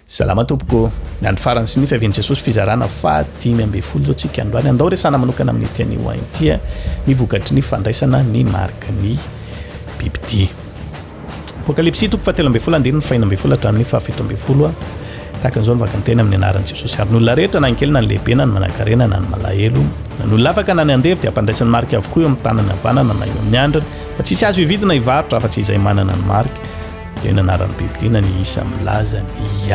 Salama tompoko nandro farany sy ny fiavian'i Jesosy fizarana fa 5:10 zao tsika androany andao resana manokana amin'ny tiany hoaintia ny vokatry ny fandraisana ny mariky ny bibidia. Apokalipsy toko 7:10 hatramin'ny 7:10 takan'izao mivakantena amin'ny anaran'i Jesosy ary n'olona rehetra na ny kely na ny lehibe na ny manan-karena na ny malahelo na n'olona afaka na ny andevy dia ampandraisany mariky avokoa eo amin'ny tanany havanana na eo amin'ny andrany fa tsisy azo hividina hivarotra afa-tsy izay manana ny mariky dia ny anaran'ny bibidia na ny isa milaza ny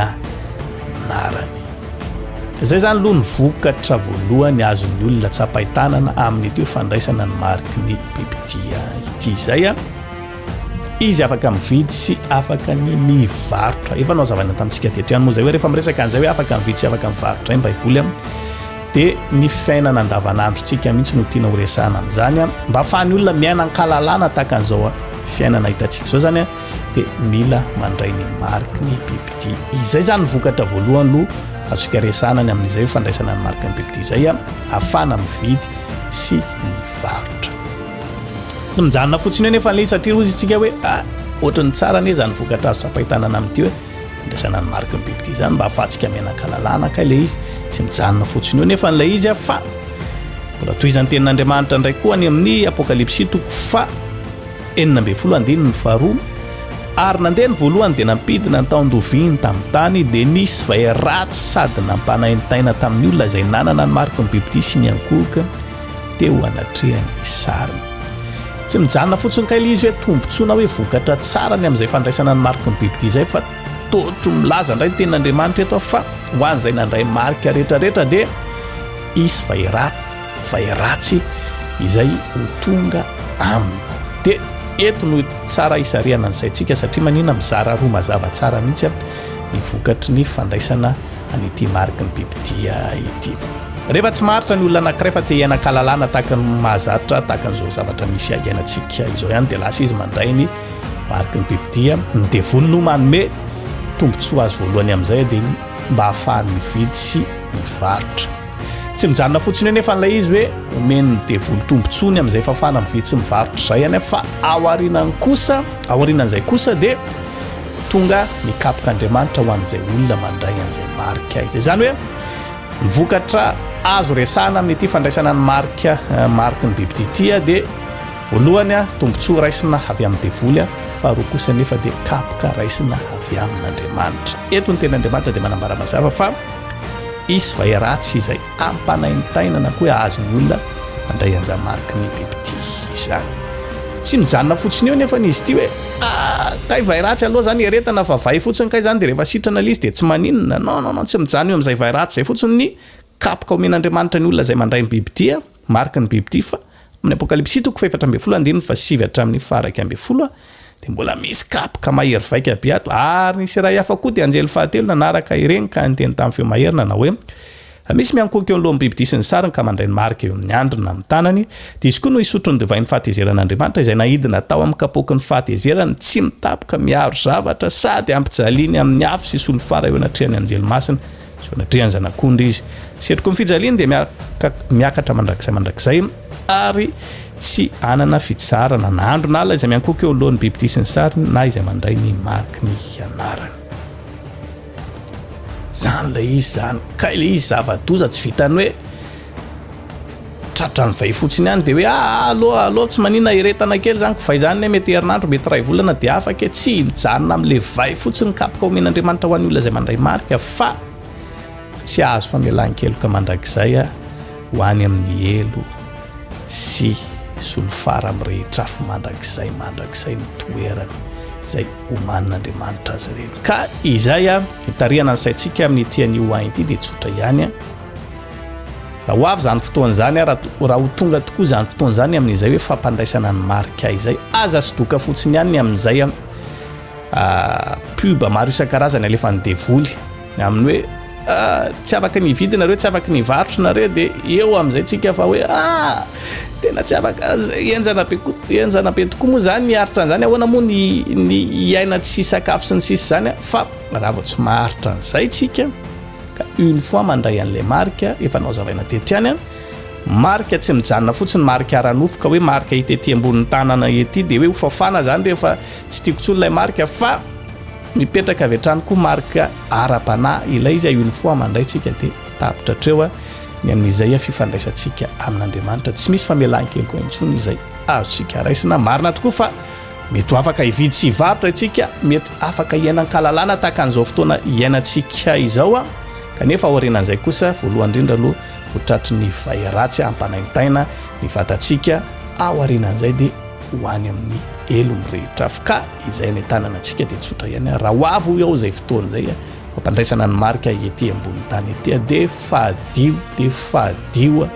anarany. Zay zany aloha ny vokatra voalohany azon'ny olona tsapahitanana amin'ny ity fandraisana ny mariky ny bibidia ity zay izy afaka mividy sy afaka ny mivarotra. Efa nao zavana tamintsika teto ihany moa zay hoe rehefa miresaka an'izay hoe afaka mividy sy afaka mivarotra ny baiboly dia ny fiainana andavanandrontsika mihitsy no tiana ho resana amin'izany mba ahafahan'ny olona miaina ankalalana tahaka an'izao fiainana hitantsika zao zany dia mila mandray ny mariky ny bibidia. Izay zany vokatra voalohany lo azoka resanany amin'izay hoe fandraisana ny mariky ny bibidia zay ahafana mividy sy mivarotra. Tsy mijanona fotsiny hoe nefa le satria ozy tsika hoe ohatrany tsara ne zany vokatra azo tsapahitanana amin'ity hoe fandraisana ny mariky ny bibidia zany mba ahafahantsika miaina ankalalana ka ilay izy tsy mijanona fotsiny eo nefa n'ilay izy fa mbola tohizany tenin'Andriamanitra indray koa any amin'ny apokalipsy toko 4:12 ary nandeha ny voalohany dia nampidina ny taon-doviny tamin'ny tany dia nisy vay ratsy sady nampanaintaina tamin'ny olona izay nanana ny mariky ny bibidia sy ny ankohoka dia ho anatrehany sariny. Tsy mijanona fotsiny ka ilay izy hoe tombontsoina hoe vokatra tsara ny amin'izay fandraisana ny mariky ny bibidia zay fa totro milaza indray tenin'Andriamanitra eto fa ho an'izay nandray marika rehetrarehetra dia isy vay ratsy izay ho tonga aminy. Dia eto no tsara isariana an'izaytsika satria manina mizara roa mazava tsara mihitsy ny vokatry ny fandraisana an'ity mariky ny bibidia ity. Rehefa tsy maharitra ny olona anankiray fa te hiaina kalalana tahaka ny mahazatra tahaka n'izao zavatra misy iainantsika izao ihany dia lasa izy mandray ny mariky ny bibidia ny devoly no manome tombontsoa azo voalohany amin'izay dia ny mba ahafahany mividy sy mivarotra. Tsy mijanona fotsiny nefa n'ilay izy hoe omeny ny devoly tombontsoany amin'izay fahafahana mividy sy mivarotra zay any fa aorianan'izay kosa dia tonga mikapok'Andriamanitra ho an'izay olona mandray an'izay marika izay zany hoe ny vokatra azo resana amin'ity fandraisana ny mariky ny bibidia ity dia voalohany tombontsoa raisina avy amin'ny devoly faharoa kosa nefa dia kapoka raisina avy amin'Andriamanitra. Eto ny tenin'Andriamanitra dia manambara mazava fa isy vay ratsy izay ampanaintaina na koa azon'ny olona mandray an'izany mariky ny bibidia izany. Tsy mijanona fotsiny eo nefa n'izy ity hoe kay vay ratsy aloha zany eretana fa vay fotsiny kay zany dia rehefa sitrana lizy dia tsy maninona non tsy mijanona eo amin'izay vay ratsy zay fotsiny ny kapoka omen'Andriamanitra ny olona izay mandray ny bibidia mariky ny bibidia fa amin'ny apokalipsy toko 4:7 hatramin'ny 9:10 dia mbola misy kapoka mahery vaika be ato ary nisy iray hafa koa dia anjely fahatelo nanaraka ireny ka niteny tamin'ny feo maherina na hoe misy miankohoka eo alohan'ny bibidia sy ny sariny ka mandray ny marika eo amin'ny andriny na amin'ny tanany dia izy koa no hisotro ny divainy fahatezeran'Andriamanitra izay nahidina tao amin'ny kapoky ny fahatezerany tsy mitapoka miaro zavatra sady ampijaliany amin'ny afo sy solofara eo anatrehany anjely masina sy anatrehany zanak'ondry izy. Setroko ny fijaliany dia miakatra mandrakizay ary tsy anana fitsarana na andro na ala izay miankohoka eo alohan'ny bibidia sy ny sariny na izay mandray ny mariky ny anarany. Zany ilay izy zany ka ilay izy zava-doza tsy vitany hoe tratra ny vay fotsiny ihany dia hoe aloha tsy manina iretana kely zany ko fay zany mety herinandro mety ray volana dia afaka tsy mijanona amin'ilay vay fotsiny kapoka omen'Andriamanitra ho an'ny olona izay mandray marika fa tsy azo famelan-keloka mandrakizay ho any amin'ny elo sy solofara mirehetra afo mandrakizay ny toerana izay omanin'Andriamanitra azy ireny. Ka izay hitarihana ny saintsika amin'ny tiany hoainy ity dia tsotra ihany raha ho avy zany fotoana zany raha ho tonga tokoa zany fotoana zany amin'izay hoe fampandraisana ny marika izay aza sy doka fotsiny ihany amin'izay pub maro isan-karazany alefa ny devoly amin'ny hoe tsy afaka ny vidy nareo tsy afaka ny varotra nareo dia eo amin'izay tsika fa hoe tena tsy afaka enjana be tokoa moa zany niaritra an'izany ahoana moa ny iaina tsy sakafo sy ny sisy zany fa raha vao tsy maharitra an'izay tsika ka une fois mandray an'ilay marika efa nao zavaina teto ihany marika tsy mijanona fotsiny marika ara-nofo ka hoe marika hita ety ambonin'ny tanana ety dia hoe ho fafana zany rehefa tsy tiako tsony ilay marika fa mipetraka avy hatrany koa marika ara-panahy ilay izy uniforme mandray tsika dia tapitra treo ny amin'izay fifandraisantsika amin'Andriamanitra tsy misy famelan-kely koa intsony izay azontsika raisina marina tokoa fa mety afaka hividy sy hivarotra itsika mety afaka ianan-kalalana tahaka an'izao fotoana iainantsika izao kanefa aorianan'izay kosa voalohany indrindra aloha ho tratry ny vairatsy hampanaintaina ny vatantsika aorianan'izay dia hoany amin'ny elo mirehetra afaka izay ny tanana antsika dia tsotra ihany raha ho avo eo izay fotoana izay fampandraisana ny marika ety ambony tany ety dia fadio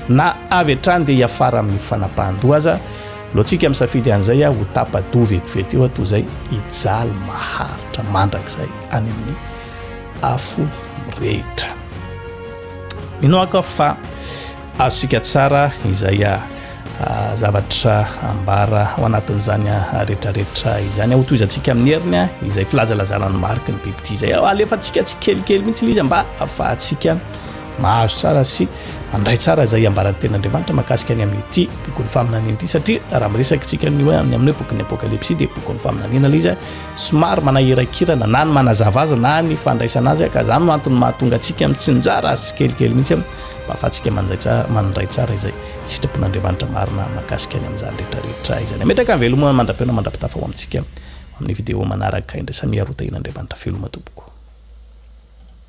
na avy hatrany dia hiafara amin'ny fanapahan-doha aza loantsika misafidy an'izay ho tapado vetivety eo toy izay hijaly maharitra mandrakizay any amin'ny afo mirehitra minoaka fa azontsika tsara izay zavatra ambara ao anatin'izany rehetrarehetra izany ho toy izantsika amin'ny heriny izay filazalazana ny mariky ny bibidia izay alefantsika tsy kelikely mihitsy izy mba ahafahantsika mahazo tsara sy mandray tsara izay ambarany ten'Andriamanitra mahakasika ny amin'ity boky ny faminaniana ity satria raha miresaky tsika ny hoe amin'ny amin'ny boky ny apokalypsy dia boky ny faminaniana ilay izy somary manahirakirana na ny manazava azy na ny fandraisana azy ka zany no antony mahatonga antsika mitsinjara azy tsy kelikely mihitsy mba ahafahantsika mandray tsara izay sitrapon'Andriamanitra marina mahakasika ny amin'izany rehetrarehetra izany ametraka ny veloma mandram-piona mandram-pitafa ho amintsika amin'ny vidéo manaraka indray samy arota in'Andriamanitra veloma tompoko